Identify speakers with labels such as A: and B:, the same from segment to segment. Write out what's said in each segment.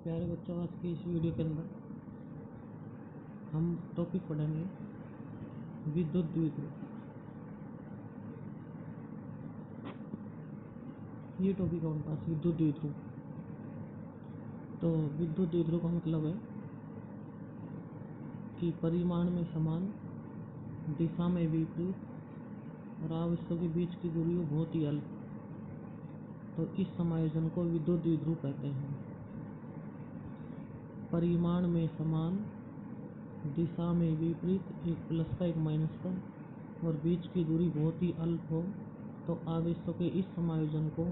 A: प्यारे बच्चों, आज की इस वीडियो के अंदर हम टॉपिक पढ़ेंगे विद्युत द्विध्रुव। ये टॉपिक है हमारे पास विद्युत द्विध्रुव। तो विद्युत द्विध्रुव का मतलब है कि परिमाण में समान, दिशा में विपरीत और आवेशों के बीच की दूरी को बहुत ही अल्प। तो इस समायोजन को विद्युत द्विध्रुव कहते हैं। परिमाण में समान, दिशा में विपरीत, एक प्लस का एक माइनस का, और बीच की दूरी बहुत ही अल्प हो तो आवेशों के इस समायोजन को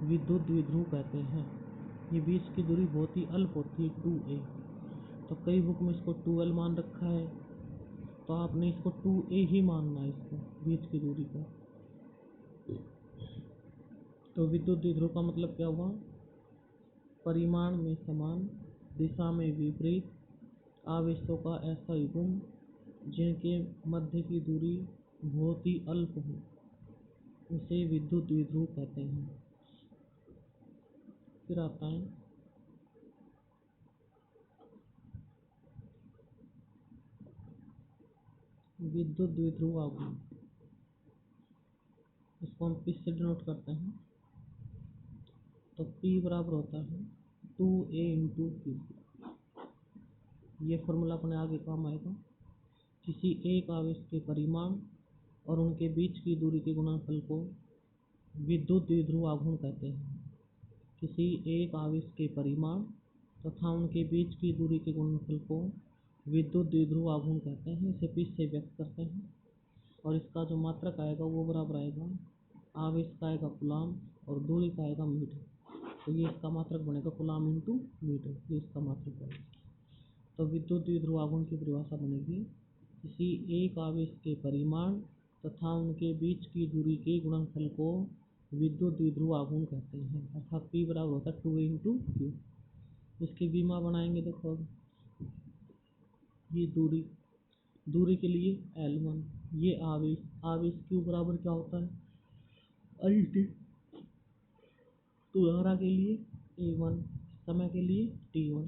A: विद्युत द्विध्रुव कहते हैं। ये बीच की दूरी बहुत ही अल्प होती है, 2a। तो कई बुक में इसको 2l मान रखा है, तो आपने इसको 2a ही मानना है, इसको बीच की दूरी को। तो विद्युत द्विध्रुव का मतलब क्या हुआ? परिमाण में समान, दिशा में विपरीत आवेशों का ऐसा युग्म जिनके मध्य की दूरी बहुत ही अल्प हो, उसे विद्युत द्विध्रुव कहते हैं। फिर आता है विद्युत द्विध्रुव आघूर्ण। इसको हम P से डिनोट करते हैं। तो P बराबर होता है 2a इंटू Q। ये फॉर्मूला अपने आगे काम आएगा। किसी एक आवेश के परिमाण और उनके बीच की दूरी के गुणनफल को विद्युत द्विध्रुव आघूर्ण कहते हैं। किसी एक आवेश के परिमाण तथा उनके बीच की दूरी के गुणनफल को विद्युत द्विध्रुव आघूर्ण कहते हैं। इसे P से व्यक्त करते हैं और इसका जो मात्रक आएगा वो बराबर आएगा, आवेश का आएगा कूलाम और दूरी का आएगा मीटर। तो ये इसका मात्रक बनेगा कूलाम इंटू मीटर, ये इसका मात्रक बनेगा। तो विद्युत द्विध्रुव आघूर्ण की परिभाषा बनेगी, किसी एक आवेश के परिमाण तथा उनके बीच की दूरी के गुणनफल को विद्युत द्विध्रुव आघूर्ण कहते हैं। अर्थात P बराबर होता है 2a इंटू Q। इसकी बीमा बनाएंगे। देखो ये दूरी के लिए L1, ये आवेश Q बराबर क्या होता है? I t। तो धारा के लिए A1, समय के लिए T1।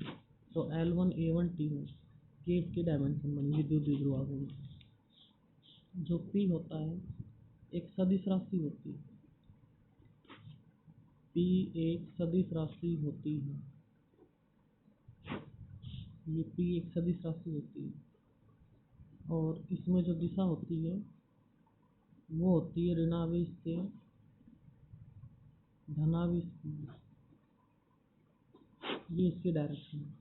A: तो L1 A1 T1 ये इसकी डायमेंशन बनी विद्युत द्विध्रुव आघूर्ण। जो P होता है एक सदिश राशि होती है। P एक सदिश राशि होती है। ये P एक सदिश राशि होती है और इसमें जो दिशा होती है वो होती है ऋणावेश से धनावेश की। ये इसकी डायरेक्शन है।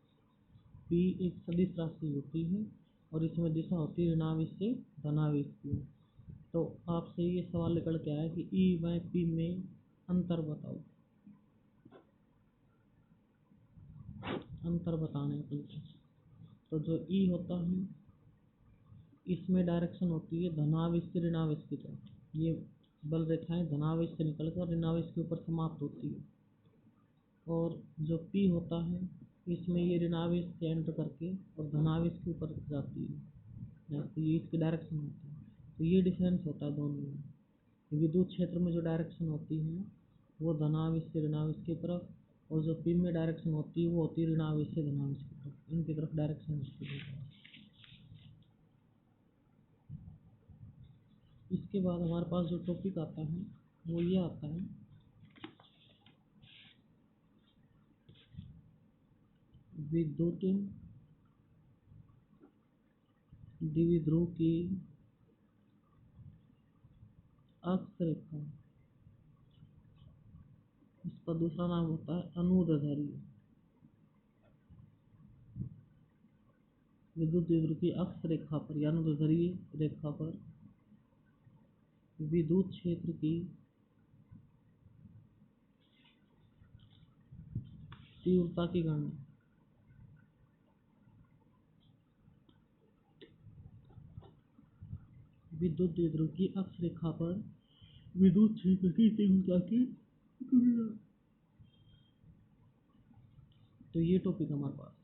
A: P एक सदिश राशि होती है और इसमें दिशा होती है ऋणावेश से धनावेश की। तो आपसे ये सवाल निकल के आया कि E व P में अंतर बताओ। अंतर बताने के लिए तो जो E होता है इसमें डायरेक्शन होती है धनावेश से ऋणावेश की तरफ। ये बल रेखाएं धनावेश से निकलकर ऋणावेश के ऊपर समाप्त होती है। और जो P होता है इसमें ये ऋणावेश से एंटर करके और धनावेश के ऊपर जाती है। तो ये इसकी डायरेक्शन होती है। तो ये डिफरेंस होता है दोनों में। विद्युत क्षेत्र में जो डायरेक्शन होती है वो धनावेश से ऋणावेश की तरफ, और जो P में डायरेक्शन होती है वो होती है ऋणावेश से धनावेश की तरफ। इनकी तरफ डायरेक्शन होती है। इसके बाद हमारे पास जो टॉपिक आता है वो ये आता है विद्युत द्विध्रुव की अक्ष रेखा। इसका दूसरा नाम होता है अनुदैर्ध्य। विद्युत द्विध्रुव की अक्ष रेखा पर या अनुदैर्ध्य रेखा पर विद्युत क्षेत्र की तीव्रता की गणना। विद्युत द्विध्रुव की अक्ष रेखा पर विद्युत क्षेत्र की तीव्रता की गणना। तो ये टॉपिक हमारे पास,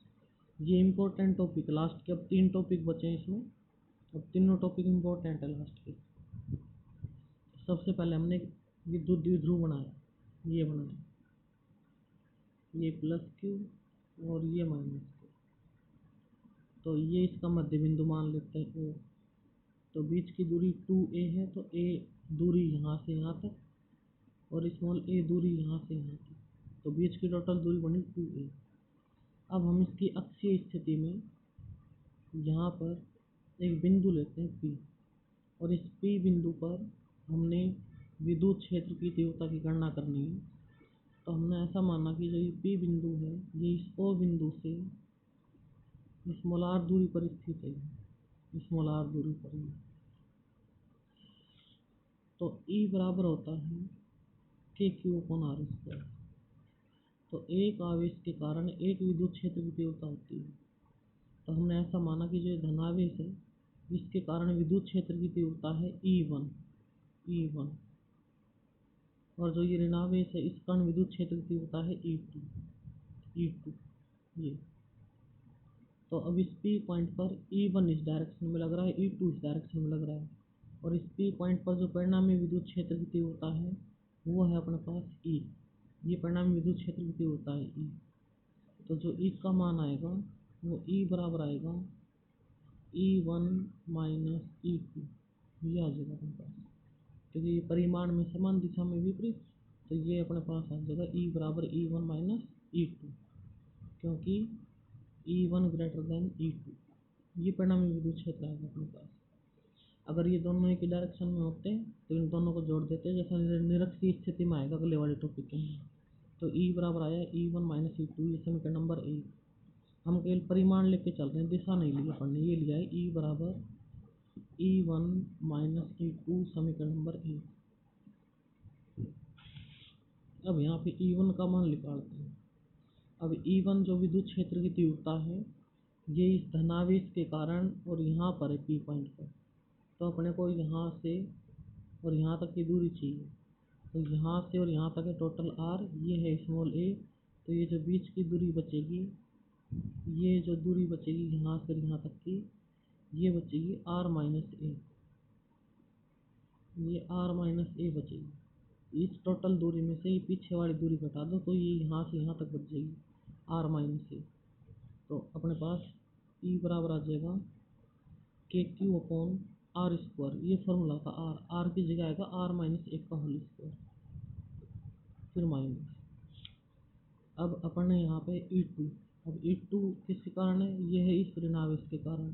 A: ये इम्पोर्टेंट टॉपिक। लास्ट के अब 3 टॉपिक बचे हैं इसमें, अब तीनों टॉपिक इम्पोर्टेंट है लास्ट के। सबसे पहले हमने विद्युत द्विध्रुव बनाया, ये बनाया, ये प्लस Q और ये माइनस के, तो ये इसका मध्य बिंदु मान लेते हैं ओ। तो बीच की दूरी 2a है, तो a दूरी यहाँ से यहाँ तक और स्मॉल a दूरी यहाँ से यहाँ तक, तो बीच की टोटल दूरी बनी 2a। अब हम इसकी अक्षीय स्थिति में यहाँ पर एक बिंदु लेते हैं P, और इस P बिंदु पर हमने विद्युत क्षेत्र की तीव्रता की गणना करनी है। तो हमने ऐसा माना कि जो ये P बिंदु है ये इस O बिंदु से स्मॉल r दूरी पर स्थित है, स्मॉल r दूरी पर ही। तो E बराबर होता है KQ/r²। तो एक आवेश के कारण एक विद्युत क्षेत्र की तीव्रता होती है। तो हमने ऐसा माना कि जो धनावेश है इसके कारण विद्युत क्षेत्र की तीव्रता है E1, और जो ये ऋणावेश है इस कारण विद्युत क्षेत्र की तीव्रता है E2 ये। तो अब इस P पॉइंट पर E1 इस डायरेक्शन में लग रहा है, E2 इस डायरेक्शन में लग रहा है, और इस P पॉइंट पर जो परिणामी विद्युत क्षेत्र की तीव्रता है वो है अपने पास E। ये परिणामी विद्युत क्षेत्र की तीव्रता है E। तो जो E का मान आएगा वो E बराबर आएगा E1 माइनस E2, ये आ जाएगा अपने पास, क्योंकि ये परिमाण में समान दिशा में विपरीत, तो ये अपने पास आ जाएगा E बराबर E1 माइनस E2, क्योंकि E1 ग्रेटर देन E2। ये परिणामी विद्युत क्षेत्र आएगा अपने पास। अगर ये दोनों एक ही डायरेक्शन में होते तो इन दोनों को जोड़ देते, जैसा निरक्षीय स्थिति में आएगा अगले वाले टॉपिक के अंदर। तो E बराबर आया E1 माइनस E2, ये समीकरण नंबर 1। हम केवल परिमाण लेके चल रहे हैं, दिशा नहीं लिया पढ़ने, ये लिया है E बराबर E1 माइनस E2 समीकरण नंबर 1। अब यहाँ पे E1 का मान निकालते हैं। अब E1 जो विद्युत क्षेत्र की तीव्रता है ये इस धनावेश के कारण और यहाँ पर है P पॉइंट पर, तो अपने को यहाँ से और यहाँ तक की दूरी चाहिए। तो यहाँ से और यहाँ तक है टोटल R, ये है स्मॉल a। तो ये जो बीच की दूरी बचेगी, ये जो दूरी बचेगी यहाँ से यहाँ तक की, ये बचेगी R माइनस a, ये R माइनस a बचेगी। इस टोटल दूरी में से ये पीछे वाली दूरी घटा दो तो ये यहाँ से यहाँ तक बच जाएगी R माइनस a। तो अपने पास E बराबर आ जाएगा KQ/r²। ये फॉर्मूला था R की जगह आएगा R माइनस 1 का होल स्क्वायर, फिर माइनस। अब अपन ने यहाँ पे E2, अब E2 किसके कारण है, ये है इस ऋणावेश के कारण।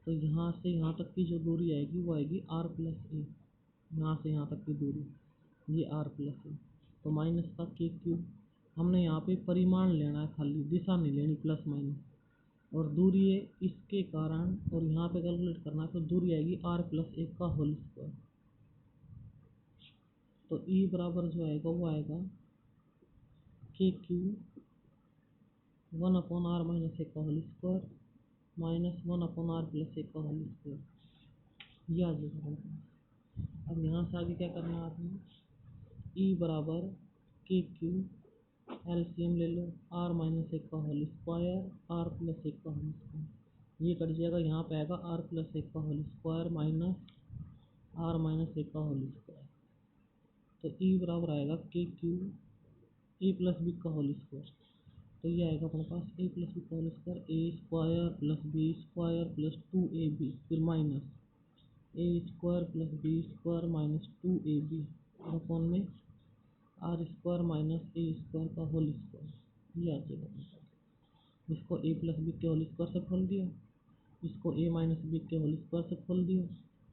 A: तो यहाँ से यहाँ तक की जो दूरी आएगी वो आएगी R प्लस a, यहाँ से यहाँ तक की दूरी ये R प्लस a। तो माइनस का KQ, हमने यहाँ पे परिमाण लेना है खाली, दिशा नहीं लेनी प्लस माइनस, और दूरी है इसके कारण और यहाँ पे कैलकुलेट करना है, तो दूरी आएगी R प्लस 1 का होल स्क्वायर। तो E बराबर जो आएगा वो आएगा KQ 1/r माइनस 1 का whole square minus 1/r plus 1 का होल स्क्वायर, ये आ जाएगा। अब यहाँ से आगे क्या करना है आपने, E बराबर KQ एलसीएम ले लो, R माइनस 1 का होल स्क्वायर R प्लस 1 का होल स्क्वायर, ये कट जाएगा, यहाँ पे आएगा R प्लस 1 का whole square minus R minus 1 का होल स्क्वायर। तो E बराबर आएगा KQ A प्लस बी का होल स्क्वायर, तो ये आएगा अपने पास A प्लस बी का whole square, A square plus B square plus 2AB, फिर minus A square plus B square minus 2AB upon में R square minus A square का होल स्क्वायर, ये आ जाएगा अपने पास। इसको A प्लस बी के होल स्क्वायर से खोल दिया, इसको A माइनस बी के होल स्क्वायर से खोल दिया,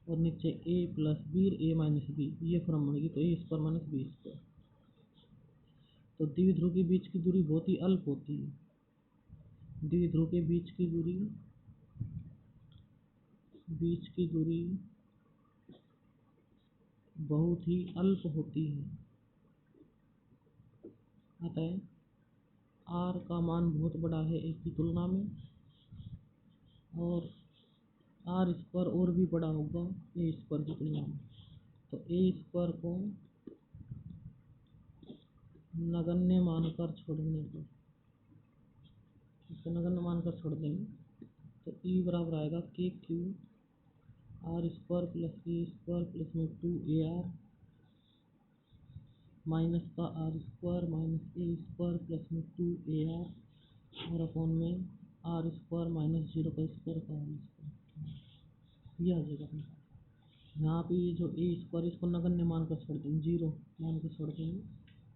A: और नीचे A plus B A minus B, ये फॉर्म बनेगी, तो A square minus B square. तो द्विध्रुव के बीच की दूरी बहुत ही अल्प होती है, द्विध्रुव के बीच की दूरी बहुत ही अल्प होती है, अतः R का मान बहुत बड़ा है A की तुलना में, और R स्क्वायर और भी बड़ा होगा A स्क्वायर की तुलना में। तो A स्क्वायर को नगण्य मानकर छोड़ने पर, इसको नगण्य मानकर छोड़ देंगे, तो E बराबर आएगा KQ R square plus A square plus में 2AR माइनस का R square minus A square plus में 2AR और अपॉन में आर स्क्वायर माइनस 0 का स्क्वायर का होल स्क्वायर। ये आ जाएगा अपने पास। यहाँ पे ये जो ए स्क्वायर इसको नगण्य मान कर छोड़ देंगे, 0 मान के छोड़ देंगे,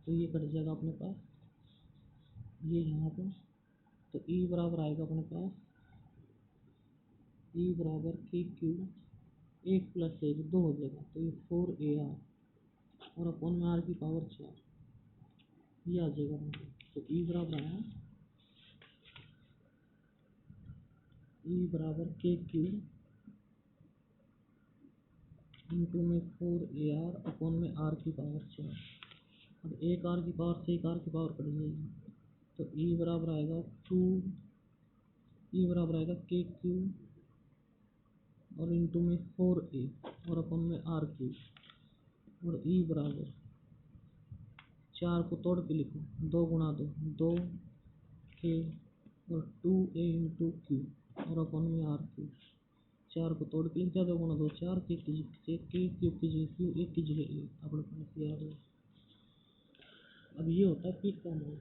A: तो ये कट जाएगा अपने पास ये यहाँ पे। तो ई बराबर आएगा अपने पास ई बराबर के क्यू 1 + 1 2 हो जाएगा, तो ये 4AR और अपॉन में आर की पावर 4, ये आ जाएगा अपने पास। तो ई बराबर आया ई बराबर के क्यू इंटू में 4AR अपॉन में आर की पावर 4। अब एक आर की पावर से एक आर की पावर कट जाएगी, तो ई बराबर आएगा के क्यू और इंटू में 4A और अपन में आर क्यू और ई बराबर 4 को तोड़ के लिखो, 2 गुणा 2 के और 2A इंटू क्यू और अपन में आर क्यू। 4 को तोड़ के लिख दिया, 2 गुणा 2 4 के क्यू की जगह क्यू, एक की जगह ए अपने पास ये आ गया। अब ये होता है पीक का मान।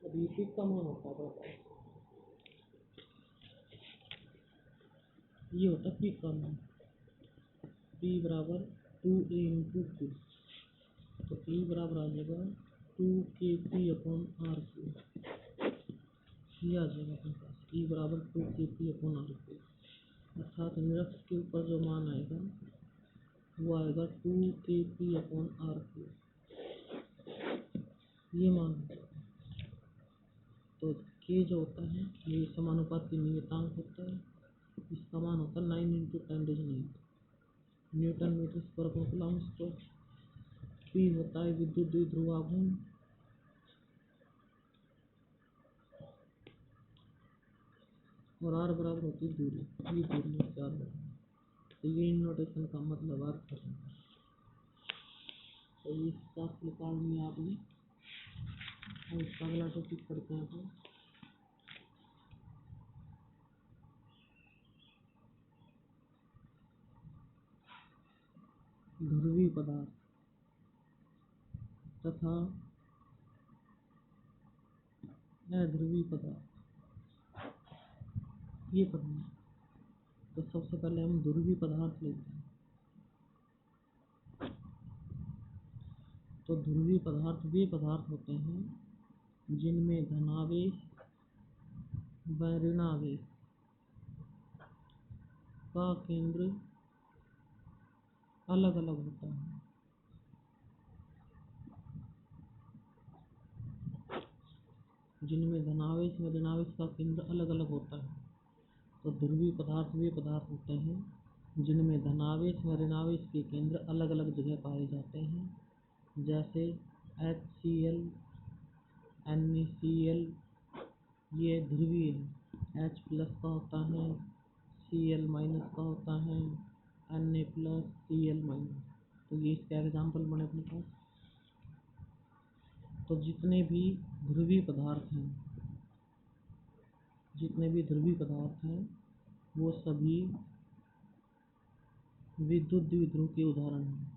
A: अब ये पीक का मान होता है अपने पास, ये होता है पीक का मान। पी बराबर 2A इंटू क्यू, तो ई बराबर आ जाएगा 2KP अपॉन आर क्यू। ये आ जाएगा अपने पास ई बराबर 2KP अपॉन आर क्यू, अर्थात निरक्ष के ऊपर जो मान आएगा वो आएगा 2KP अपॉन आर क्यू, ये मान होगा। तो के जो होता है ये समानुपाती नियतांक होता है, इसका मान होता है 9 × 10⁹ न्यूटन मीटर पर कूलम्ब स्क्वायर। पी होता है विद्युत द्विध्रुव आघूर्ण, और आर बराबर होती है दूरी, ये दूरी 4 होती है। तो ये इन नोटेशन का मतलब अर्थ है। तो ये साफ निकाल लिया आपने। अब इसका अगला टॉपिक करते हैं तो ध्रुवीय पदार्थ तथा अध्रुवीय पदार्थ, ये पढ़ना है। तो सबसे पहले हम ध्रुवीय पदार्थ लेते हैं। तो ध्रुवीय पदार्थ वे पदार्थ होते हैं जिनमें धनावेश व ऋणावेश का केंद्र अलग अलग होता है। जिनमें धनावेश व ऋणावेश का केंद्र अलग अलग होता है। तो ध्रुवीय पदार्थ वे पदार्थ होते हैं जिनमें धनावेश व ऋणावेश के केंद्र अलग अलग जगह पाए जाते हैं, जैसे HCl, NaCl, ये ध्रुवीय है। H+ का होता है, Cl- का होता है, Na+, Cl-। तो ये इसके एग्जाम्पल बने अपने पास। तो जितने भी ध्रुवीय पदार्थ हैं वो सभी विद्युत द्विध्रुव के उदाहरण हैं।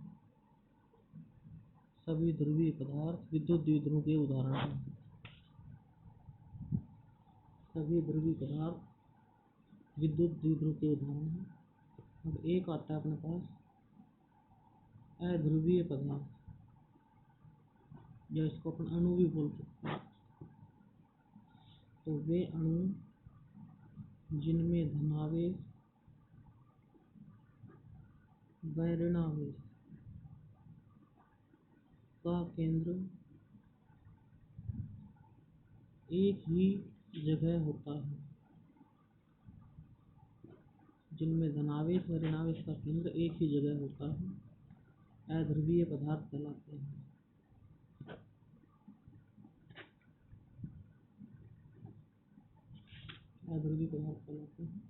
A: सभी ध्रुवीय पदार्थ विद्युत द्विध्रुव के उदाहरण हैं। सभी ध्रुवीय पदार्थ विद्युत द्विध्रुव के उदाहरण हैं। अब एक आता है अपने पास अध्रुवीय पदार्थ, या इसको अपन अणु भी बोल सकते हैं। तो वे अणु जिनमें धनावेश व ऋणावेश का केंद्र एक ही जगह होता है। जिनमें धनावेश व ऋणावेश का केंद्र एक ही जगह होता है, अध्रुवीय पदार्थ कहलाते हैं। अध्रुवीय पदार्थ कहलाते हैं,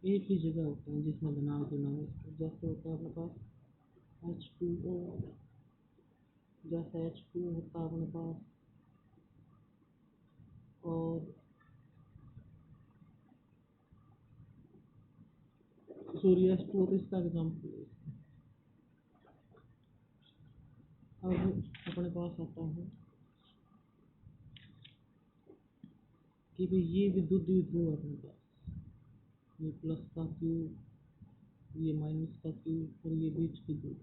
A: एक ही जगह होते हैं जिसमें धनावेश ऋणावेश। जैसे होता है अपने पास H2O, जैसे H2 होता है अपने पास, और सूर्य H2O तो इसका एग्जाम्पल है। अब अपने पास आता है कि भाई ये विद्युत द्विध्रुव है अपने पास, ये प्लस का क्यू, ये माइनस का क्यू और ये बीच की दूरी।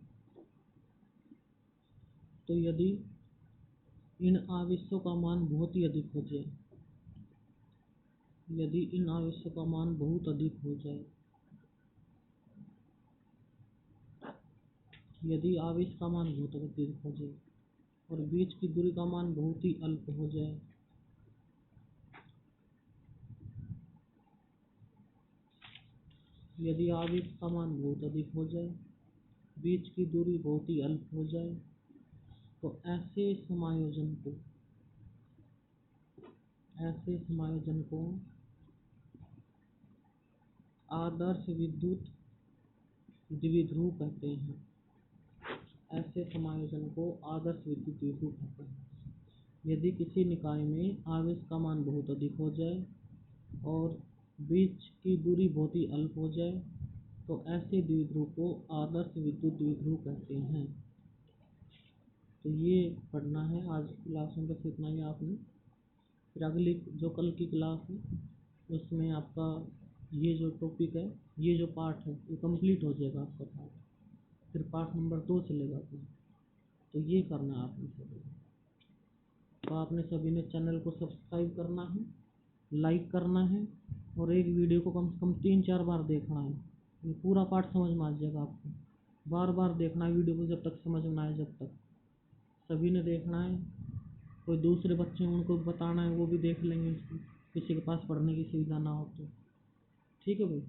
A: तो यदि इन आवेशों का मान बहुत ही अधिक हो जाए, यदि इन आवेशों का मान बहुत अधिक हो जाए, यदि आवेश का मान बहुत अधिक हो जाए और बीच की दूरी का मान बहुत ही अल्प हो जाए, यदि आवेश का मान बहुत अधिक हो जाए, बीच की दूरी बहुत ही अल्प हो जाए, तो ऐसे समायोजन को आदर्श विद्युत द्विध्रुव कहते हैं। ऐसे समायोजन को आदर्श विद्युत द्विध्रुव कहते हैं। यदि किसी निकाय में आवेश का मान बहुत अधिक हो जाए और बीच की दूरी बहुत ही अल्प हो जाए, तो ऐसे द्विध्रुव को आदर्श विद्युत द्विध्रुव कहते हैं। तो ये पढ़ना है आज की क्लास में, बस इतना ही आपने। फिर अगली जो कल की क्लास है उसमें आपका ये जो टॉपिक है, ये जो पार्ट है, ये कंप्लीट हो जाएगा आपका पार्ट। फिर पार्ट नंबर 2 चलेगा अपना। तो ये करना है आपने सभी। तो आपने सभी ने चैनल को सब्सक्राइब करना है, लाइक करना है और एक वीडियो को कम से कम 3-4 बार देखना है। ये पूरा पार्ट समझ में आ जाएगा आपको। बार बार देखना है वीडियो को जब तक समझ में आए, जब तक सभी ने देखना है। कोई दूसरे बच्चे हैं उनको बताना है, वो भी देख लेंगे, किसी के पास पढ़ने की सुविधा ना हो तो। ठीक है भाई।